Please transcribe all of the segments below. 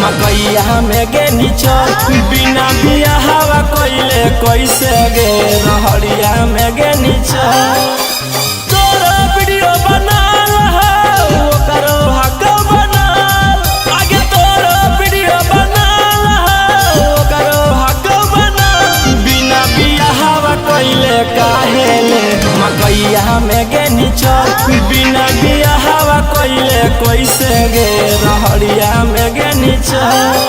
मकैया में गे निचल बिना बिया हवा कोइले कैसे गे रहरिया में गे निचल तोरा वीडियो बनाल हो ओकरो हक बनाल आगे तोरा वीडियो बनाल हो ओकरो हक बनाल बिना बिया हवा कोइले काहे ले मकैया में गे निचल बिना बिया हवा कोइले कैसे गे रहरिया में गे निचल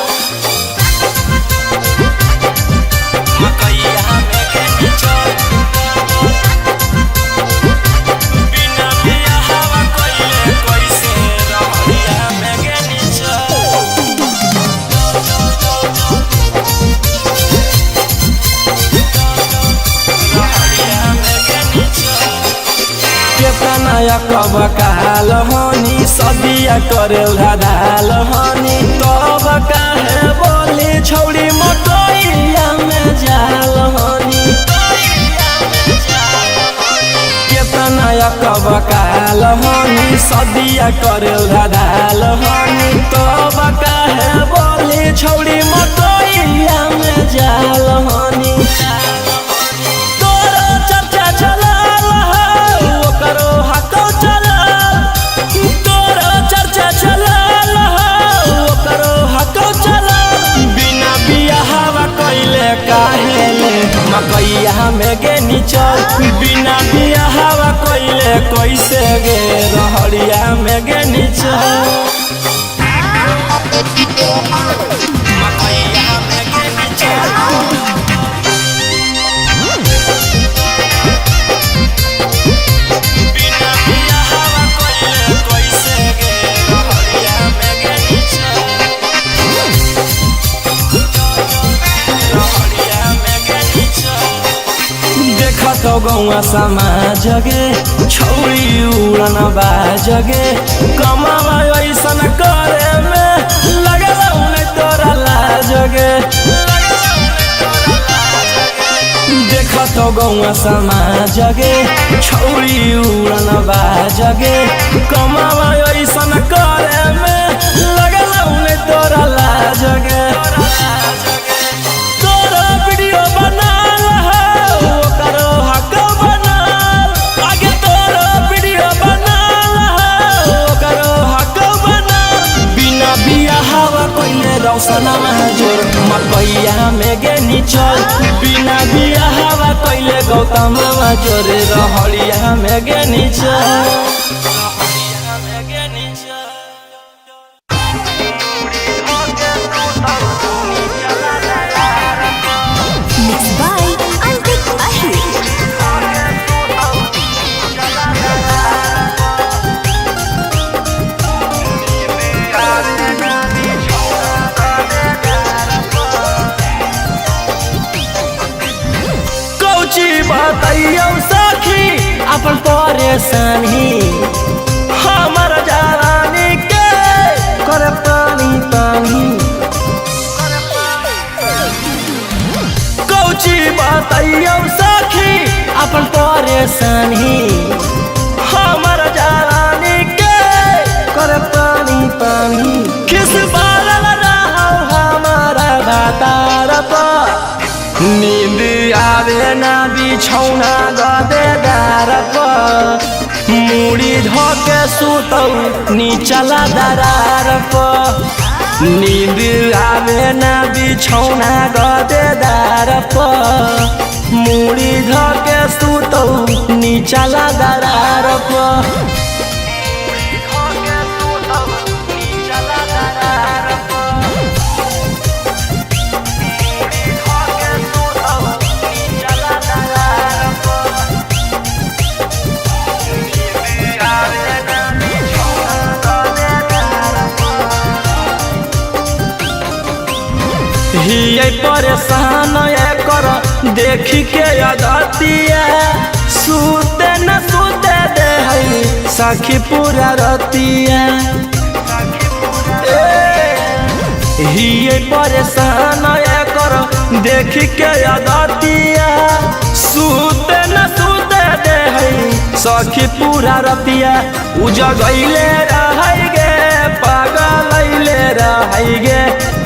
मकैया में गे निचल बिना बिया हवा कोइले कैसे रहरिया में गे निचल रहरिया में गे निचल केतना कब काल हनी सदिया करे धाल हनी तब काहे बोली छौड़ी मकैया में जाल हनी केतना कब काल हनी सदिया करे धाल हनी तब काहे बोली छौड़ी मकैया में जाल हनी मकैया में गे निचल बिना बिया हवा कोइले कैसे गे रहरिया में गे निचल मकैया में गे निचल बिना बिया हवा कोइले कैसे गे रहरिया में गे निचल रहरिया में गे देखा तो गौआ समाज गे छौरी उड़न बाजगे कमावा ऐसन करे में लगल उन्हें तोरा लाज गे देखा तो गौआ समाज गे छौरी उड़न बाजगे कमावा ऐसन करे में लगल उन्हें तोरा लाज गे तोरा वीडियो बनाल हो ओकरो हक बनाल आगे तोरा वीडियो बनाल हो ओकरो हक बनाल बिना बिया हवा कोइले रौशना जोर मकैया में गे निचल बिना बिया हवा कोइले गौतम जोर रहरिया में गे निचल बताइयो सखी अपन परेशानी हमर जवानी के करे पानी पानी कौची बताइयो सखी अपन परेशानी हमर जवानी के करे पानी पानी किस बारल रहो हमारा दातार पर नींद आवे ना बिछौना गदेदार पर मुड़ी धोके सुतौ नीचला दरार पर नींद आवे ना बिछौना गदेदार पर मुड़ी धोके सुतौ नीचला दरार पर परेशान कर देखी के अदतिया सूते न सूते दे है सखी पूरा रतिया हिये परेशान कर देखी के अदतिया सूते न सूते दे है सखी पूरा रतिया उजगैले रहै गे पागलैले रहै गे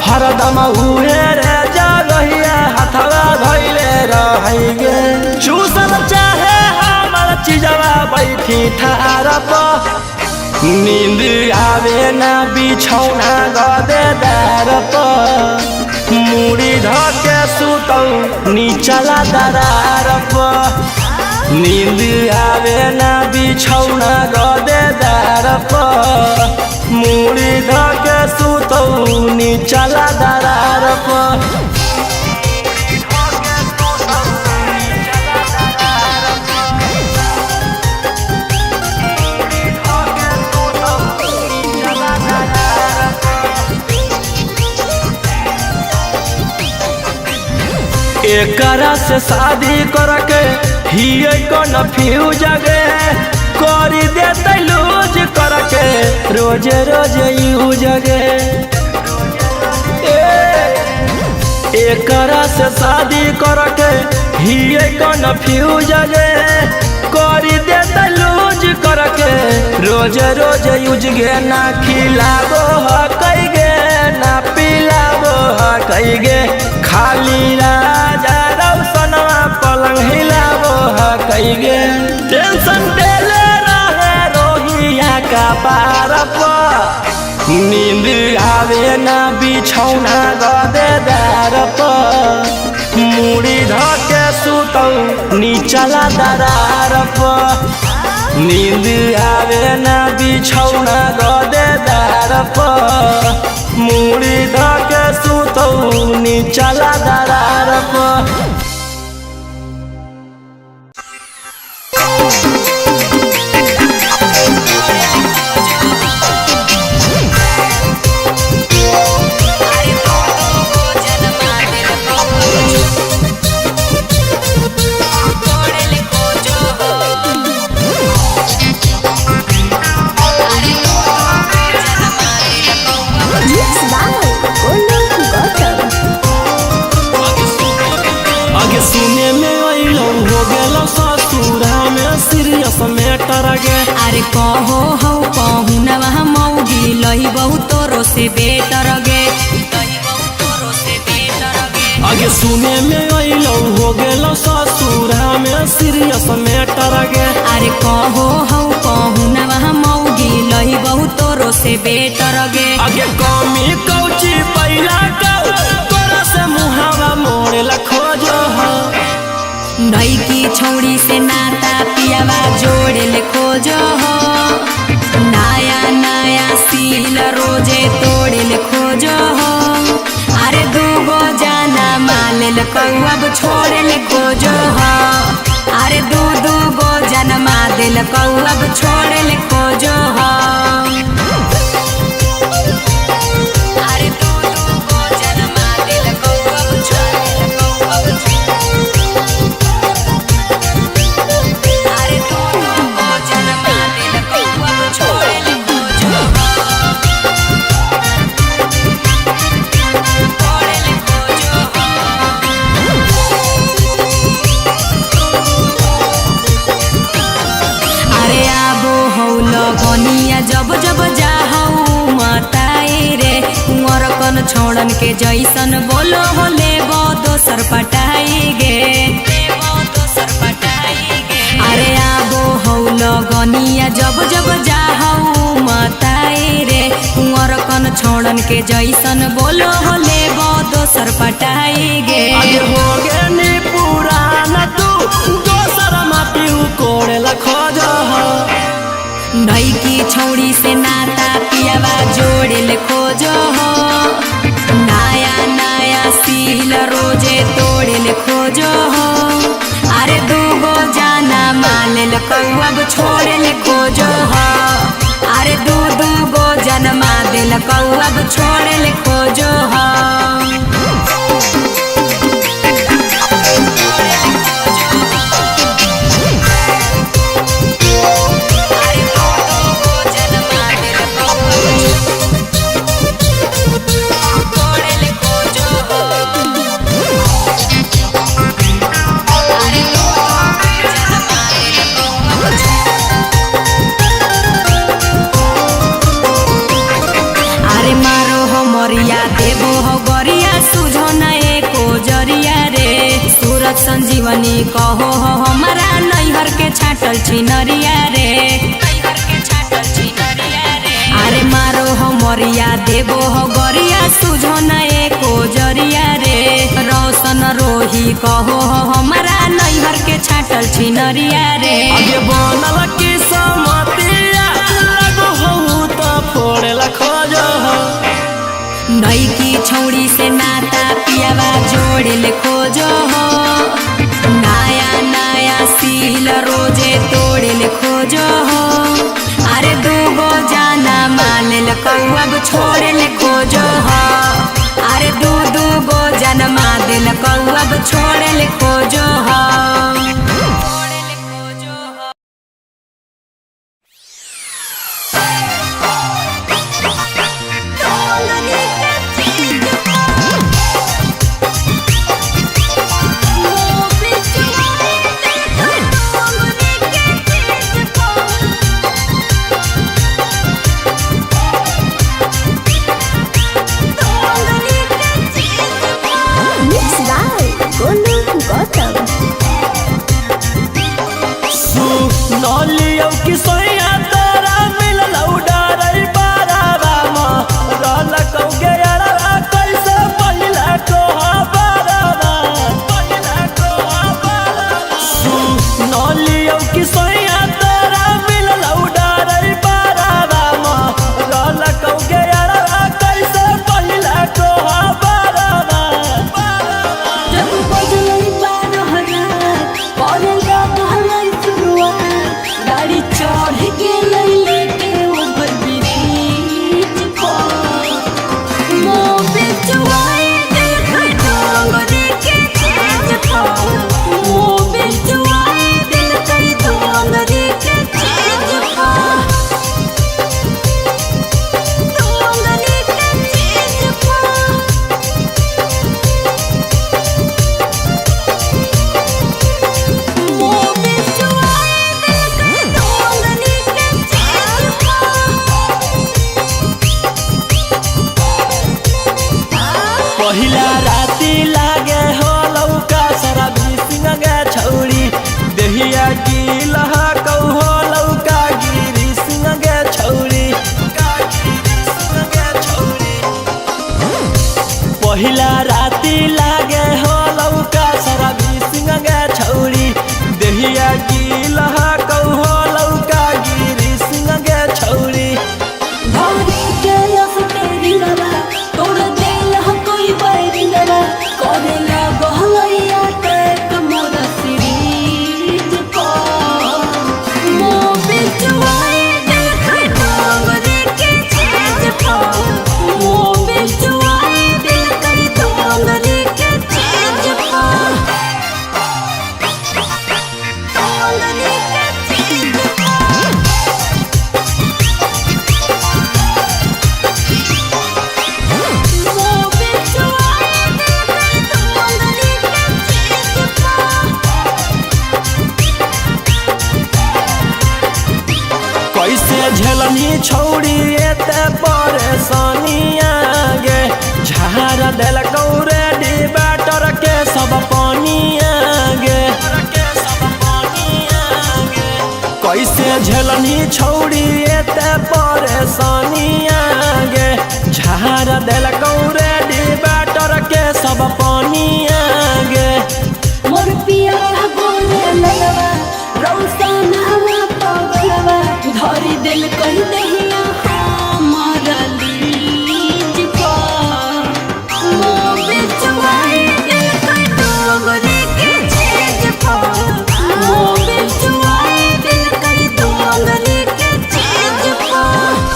हरदम उहे रे जगहिया हथवा धैले रहै गे चूसल चाहे हमर चिजवा बैठी ठार पर नींद आवे ना बिछौना गदेदार पर मुड़ी धके सुतौ नीचला दरार पर नींद आवे ना बिछौना गदेदार पर मुड़ी धके सुतौ नीचला दरार पर एकरा से शादी करके हिये कन्फ्यूज गे करी देते लूज करके रोज रोज यूज गे एकरा से शादी करके हिये कन्फ्यूज गे करी देते लूज करके रोज रोज यूज गे ना खिलाबो हकई गे ना पिलाबो हकई गे खाली राजा रौसनवा पलंग हिलाबो हकई गे टेंशन देले रहे रोहिया का पार पर नींद आवे ना बिछौना गदेदार पर मुड़ी धके सुतौ नीचला दरार पर नींद आवे ना बिछौना गदेदार पर मुड़ी धके सुतौ नीचला दरार पर अरे कहो हौ कहू नवा मौगी लही बहुत तोरो से बेटर गे आगे सुने में अइलो हो गेलो ससुरा में सीरियस मैटर गे अरे कहो हौ कहू नवा मौगी लही बहुत तोरो से बेटर गे आगे कमी कौची पहिला कौ तोरा से मुहावा मोड़ेला खोजो हो नई की छौड़ी से नाता पियावा जोड़े खोजो हो नया नया सील रोजे तोड़े खोजो हो अरे दूगो जाना माल कौअब छोड़े खोजो हो अरे दू गो जन्मा दिल कौअब छोड़े खोजो हो अरे दू गो जन्मा दिल कौअब छोड़े जब जब जाहू मताए रे कुंवर कन छोड़न के जैसन बोलो हो ले दोसर पटाई गे अरे आबो हो लगनिया जब जब जाहू मताए रे कुंवर कन छोड़न के जैसन बोलो हो ले दोसर पटाई गे हो गे नी पुराना तू दोसर माटी कोड़ेला खोजो हो नई की छौड़ी से नाता पियावा जोड़े खोजो हो नया नया सील रोजे तोड़े खोजो हो अरे दूगो जाना माल कौअब छोड़े खोजो हो अरे दू गो जन्मा दिल कौअब छोड़े खोजो हो सिवनी कहो हो हमारा नैहर के छाटल छिनरिया रे अरे मारो हो मरिया देबो हो गरिया सुझो न एको जरिया रे रोशन रोही कहो हो हमारा नैहर के छाटल छिनरिया रे आगे बनल की समतिया लगो हो तो फोड़ेला खोजो हो नई की छौड़ी से नाता पियावा जोड़ेल खोजो हो नया नया सील रोजे तोड़ेल खोजो हो अरे दूगो जाना मालेल कौअब छोड़ेल खोजो हो अरे दू गो जन्मा दिल कौअब छोड़ेल खोजो हो नलियो की सोया तोरा मिलल उडारई बारावा म रल कौ गेरा कैसे पहिला को बारावा नलियो की सोया तोरा मिलल उडारई बारावा म रल कौ गेरा कैसे पहिला को बारावा जब बजलई 12,000 पड़ेगा कहलाई शुरुआत गाड़ी चढ़ के लैले के ऊपर ब्रिज पर मोबिल चुआए दिल डोंगरी के चीज पर मोबिल चुआए दिल कई डोंगरी के चीज पर डोंगरी के चीज पर मोबिल चुआए दिल कई डोंगरी के चीज पहिला राती लागे हो लौका सारा बिसिंग गे छौड़ी देहिया की लहा कौ हो लौका गिरी सिंह गे छौड़ी पहिला राती लागे हो लौका सारा बिसिंग गे छौड़ी देहिया की लहा कौ हो लौका गिरी सिंह गे छौड़ी भौरी के असतेरी नवा तोड़ देल ह कोई बैरी नवा करेला गहलैया टेक मोर सिरीज पर मोबिल चुआए दिल कई डोंगरी के चीज पर मोबिल चुआए दिल कई डोंगरी के चीज पर डोंगरी के चीज पर मोबिल चुआए दिल कई डोंगरी के चीज पर कैसे झेलनी छौड़ी एते परेशानिया गे झाड़ देल गौरे डिबाटर के सब पानिया गे कैसे झेलनी छौड़ी एते परेशानिया गे झाड़ देल गौरे डिबाटर के सब पानिया गे मोर पिया गोरे लगवा रौशन हवा पगलवा धरी दिल कही दहिया हमारा लीज पर मोबिल चुआए दिल कई डोंगरी के चीज पर मोबिल चुआए दिल कई डोंगरी के चीज पर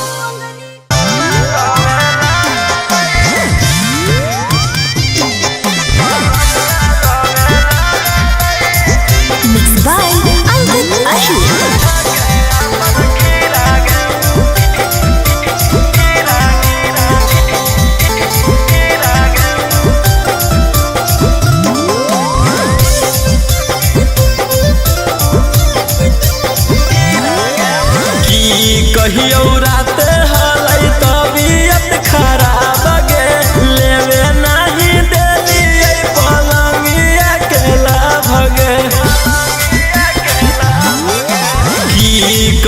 Mixed by Albert Ashur. की कहियो रात हलै तबियत खराब गे लेवे नहीं देली पलंगिया के लाभ गे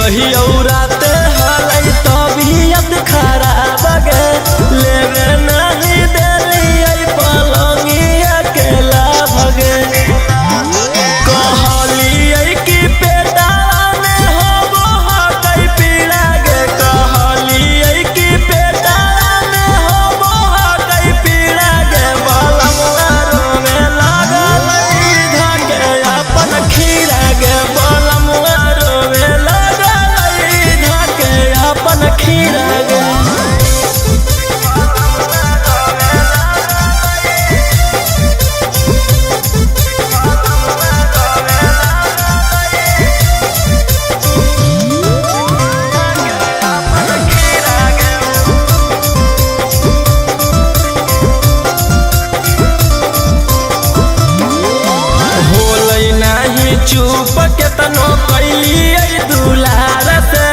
कहियो राते हलै तबियत खराब गे लेवे नहीं देली पलंगिया के लाभ गे कहलिए कि पेटावा में होबो हकै पीड़ा गे कहलिए कि पेटावा में होबो हकै पीड़ा गे बलमुआ रोवे लागल धके अपन खीरा गे बलमुआ रोवे लागल धके अपन खीरा गे चुप केतनो कैलिए दुलार से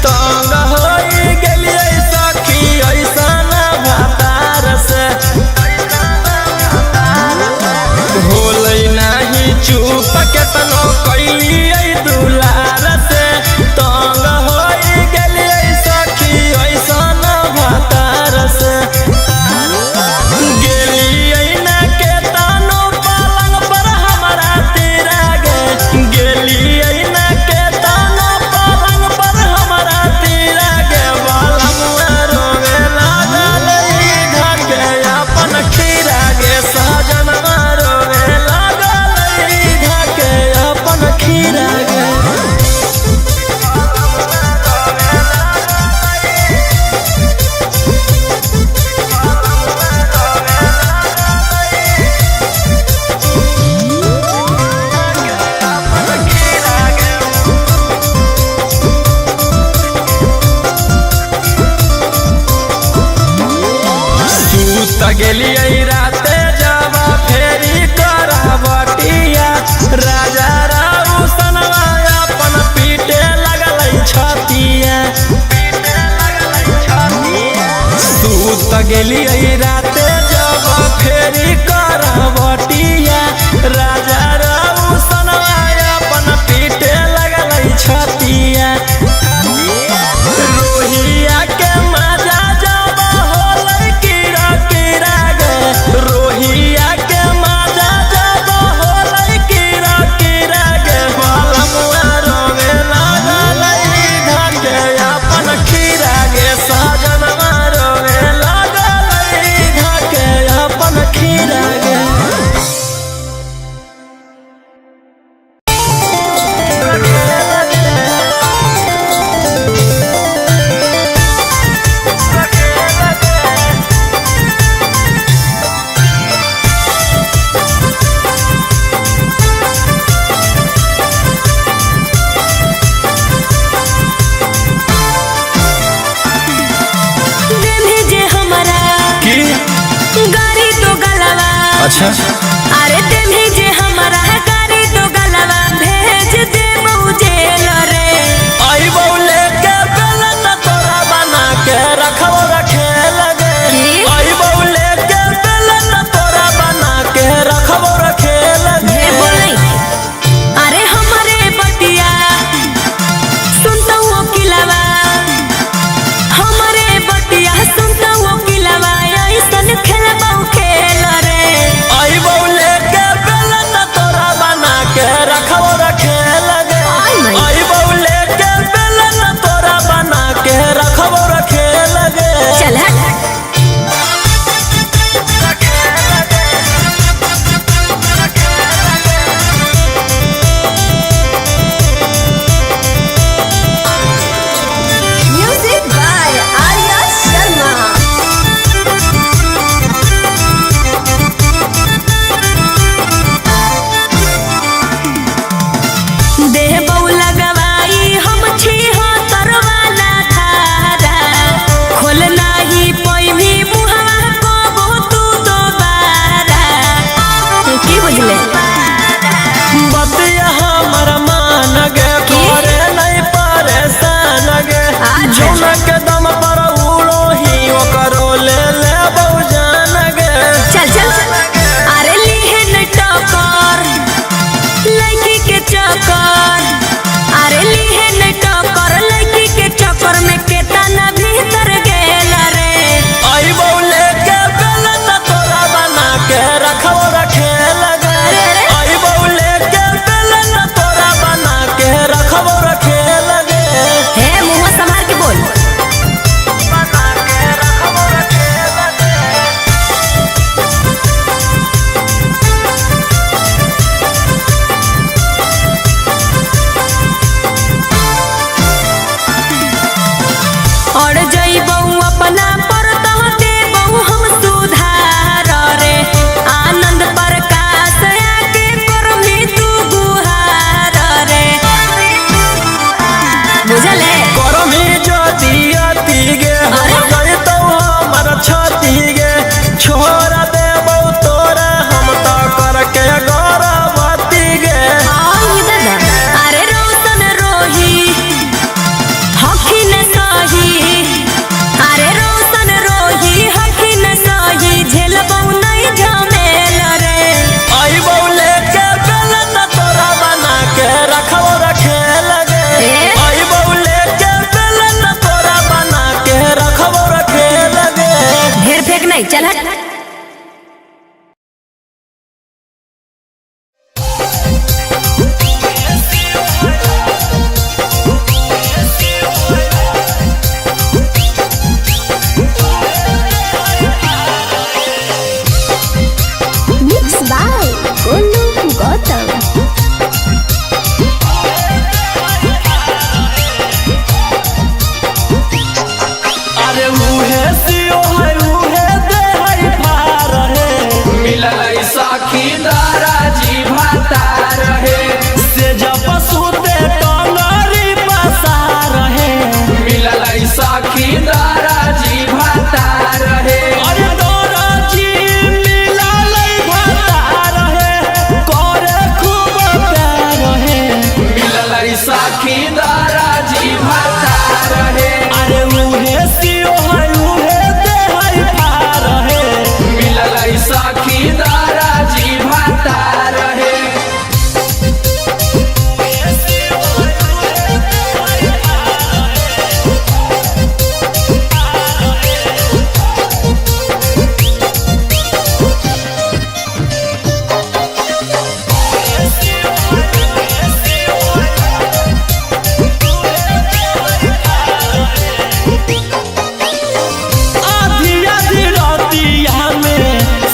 तंग होई गेलिए सखी ऐसन भातार से होलै नहीं चुप केतनो कैलिए दुलार से तंग होई गेलिए सखी ऐसन भातार से गेलिए ना केतनो पलंग पर हमरा तेरा गेलिए ना केतनो पलंग पर हमरा तेरा गे बलमुआ रोवे लागल धके अपन खीरा गे सजनवा रोवे लागल धके अपन खीरा गे गेलिए राते जावा फेरी करावटिया राजा राउसनवा अपन पीटे लगलै छतिया सूत गेलिए राते जावा फेरी करावटिया राजा राउसनवा अपन पीटे लगलै छतिया रोहिया के मजा जावा होलै कीड़ा कीड़ा गे रोहिया के मजा जावा होलै कीड़ा कीड़ा गे बलमुआ रोवे लागल धके अपन खीरा गे सजनवा रोवे लागल धके अपन खीरा गे अच्छा अरे तेन्ही जे हमारा गाड़ी तो गलवा भेज दे जेल रे आई बौले के बेलन तोरा बना के रखो रखे लगे आई बौले के बेलन तोरा बना के रखो रखे लगे अरे हमारे बटिया सुनता हूँ किलावा हमारे बटिया सुनता हूँ किलावा ऐसन खेलबा खेल रे आई बौले के सखी दाराजी भाता रहे। अरे उहे सियो है उहे दे है पार है, मिलल सखी दाराजी भाता रहे।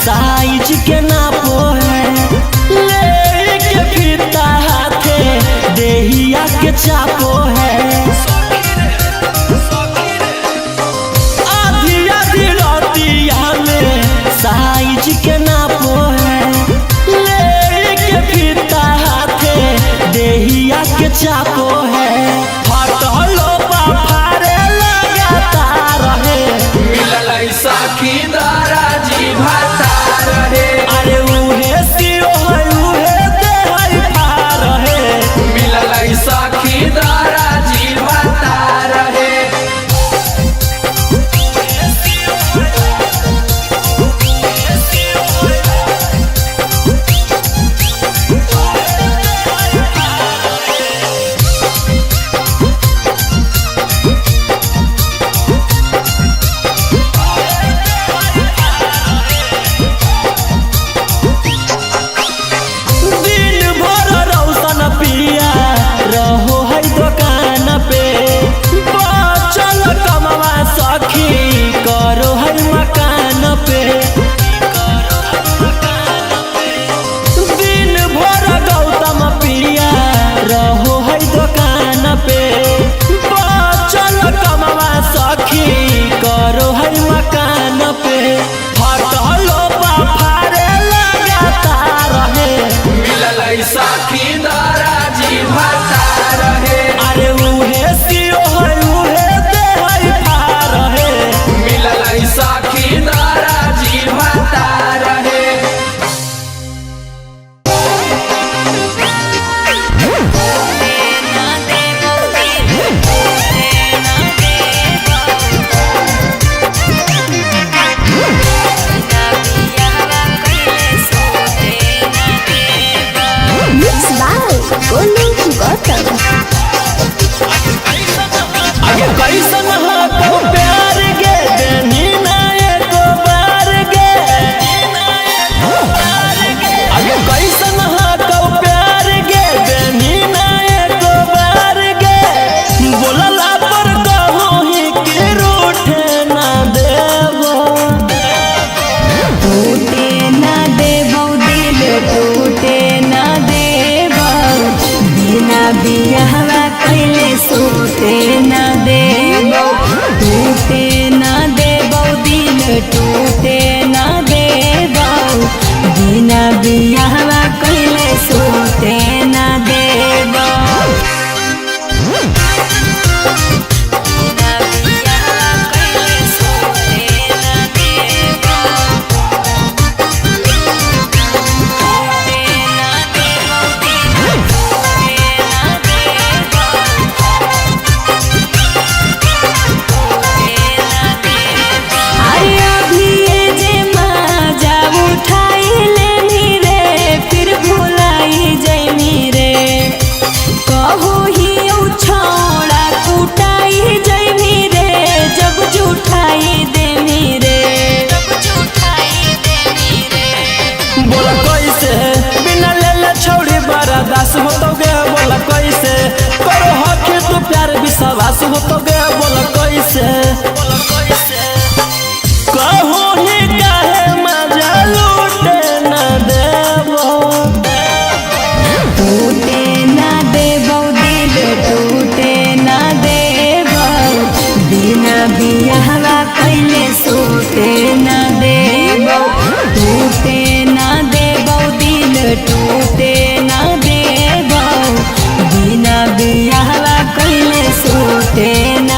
साइज के नापो है लेके फिरता हाथे देहिया के चापो है। आधी आधी रातिया में साइज के नापो है लेके फिरता हाथे देहिया के चापो है। फटलो फारे लगातार रहे, मिलल सखी दाराजी भाता रहे। अरे उहे सियो है उहे दे है पार है, मिलल सखी दाराजी भाता रहे। करो है मकान पे दिन भर गौतम पिया रहो है दुकान पे, चल कमवा सखी करो है मकान पे। फटलो फारे लगातार रहे, मिलल सखी दाराजी भाता रहे। अरे उहे सियो है उहे दे है पार है, मिलल सखी दाराजी भाता रहे। आगे कैसन हो प्यार गे देनी ना एको बार गे। आगे कैसन हो प्यार गे देनी ना एको बार गे। बोलला पर कहूँ ही कि रूठे ना देबो, टूटे ना देबो दिल टूटे ना देबो, बिना बियाहवा कैले सोते ना देबो। टूटे ना देबो दिल टूटे ना देबो, बिना बियाहवा कैले सोते ना देबो। बिना बियाहवा कैले सोते ना देबो। दास हो तो गे बोला कैसे करो हक तू प्यार विश्वास हो तो गे बोला कैसे कहो ही काहे मजा लूटे ना देबो। टूटे ना देबो दिल टूटे ना देबो, बिना बियाहवा कैले सोते ना देबो। टूटे ना देबो दिल टूटे ना देबो, बिना बियाहवा कैले सोते ना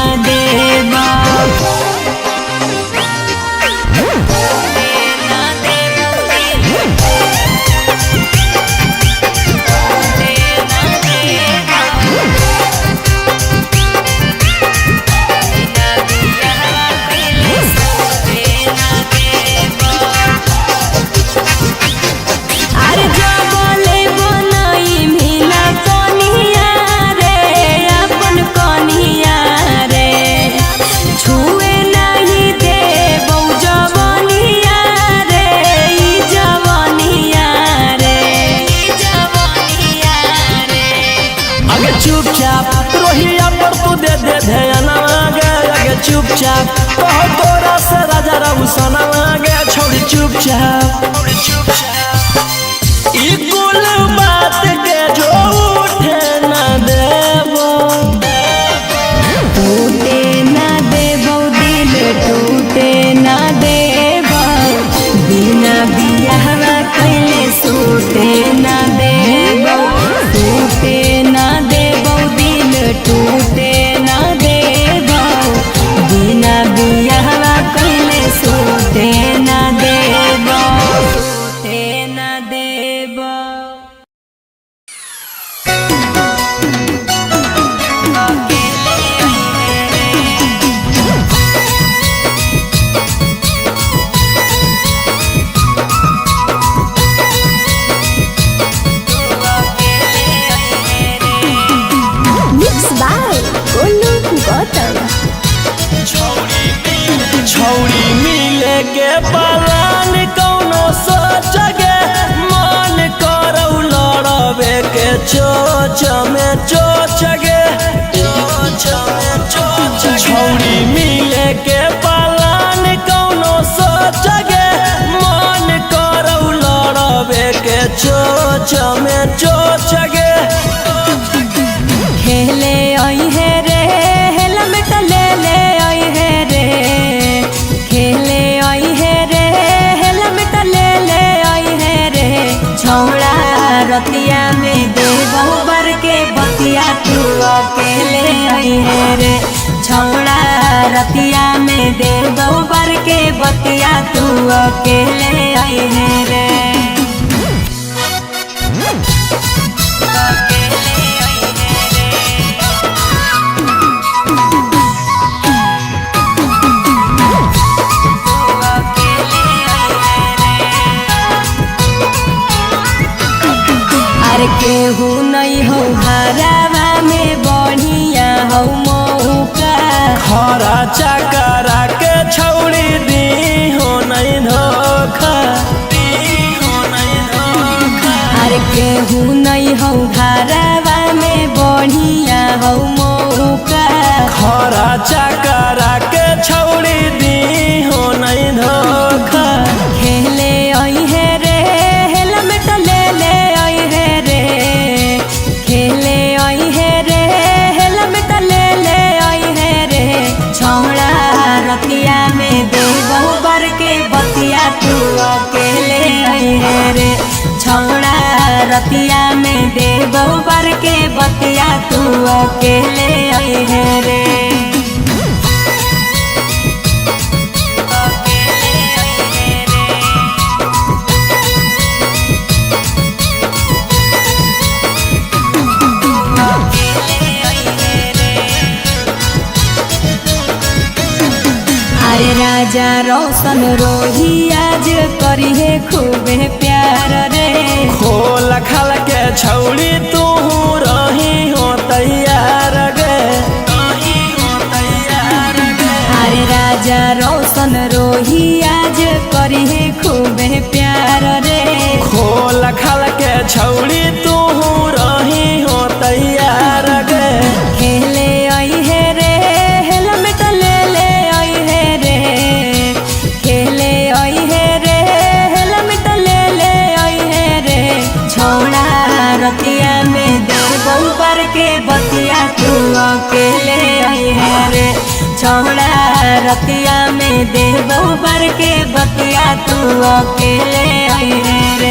चुपचाप कहो तोरा से राजा रउसन गे छौड़ी चुपचाप ई कुल बात के जो उठे न देबो टूटे ना देबो दिल टूटे ना देबो बिना बियाहवा कैले सूते ना देबो टूटे ना देबो दिल टूटे ना देबो बिना बियाहवा कैले सूते ना देबो सूते ना देबो Mixed by Golu Gautam. छौड़ी मिले के पलान कौनो सोच गे मन करौ लड़बे के चोच में चोच गे छौड़ी मिले के पलान कौनो सोच गे मन करौ लड़बे के चोच में चोच गे खेले आई है रे हेलमेट ले ले आई है रे खेले आई है रे हेलमेट ले ले आई है रे छौड़ा रतिया में दे बहुबर के बतिया तू अकेले आई है रे छौड़ा रतिया में दे बहुबर के बतिया तू अकेले आई है रे केहू नहीं हो हरावा में बढ़िया हो मौका खरा चकरा के छौड़ी दी हो नहीं धोखा अरे केहू नहीं हो हरावा में बढ़िया हो मौका खरा चकरा के छौड़ी दी हो नहीं धोखा खेले आई है रे हेलमेट ले ले आई है रे खेले आई है रे हेलमेट ले ले आई है रे छौड़ा रतिया में दे बहुबर के बतिया तू अकेले आई है रे छौड़ा रतिया में दे बहुबर के बतिया तू अकेले आई है रे अरे राजा रोशन रोही आज करी है खूबे प्यार रे खोल खाल के छौड़ी तू रही हो तैयार गे अरे राजा रोशन रोही आज करी है खूबे प्यार रे खोल खाल के छौड़ी तू रही हो तैयार गे खेले आई है रे हेलमेट ले ले आई है रे खेले आई है रे हेलमेट ले ले आई है रे छौड़ा रतिया में दे बहुबर के बतिया तू अकेले आई है रे छौड़ा रतिया में दे बहुबर के बतिया तू अकेले आई है रे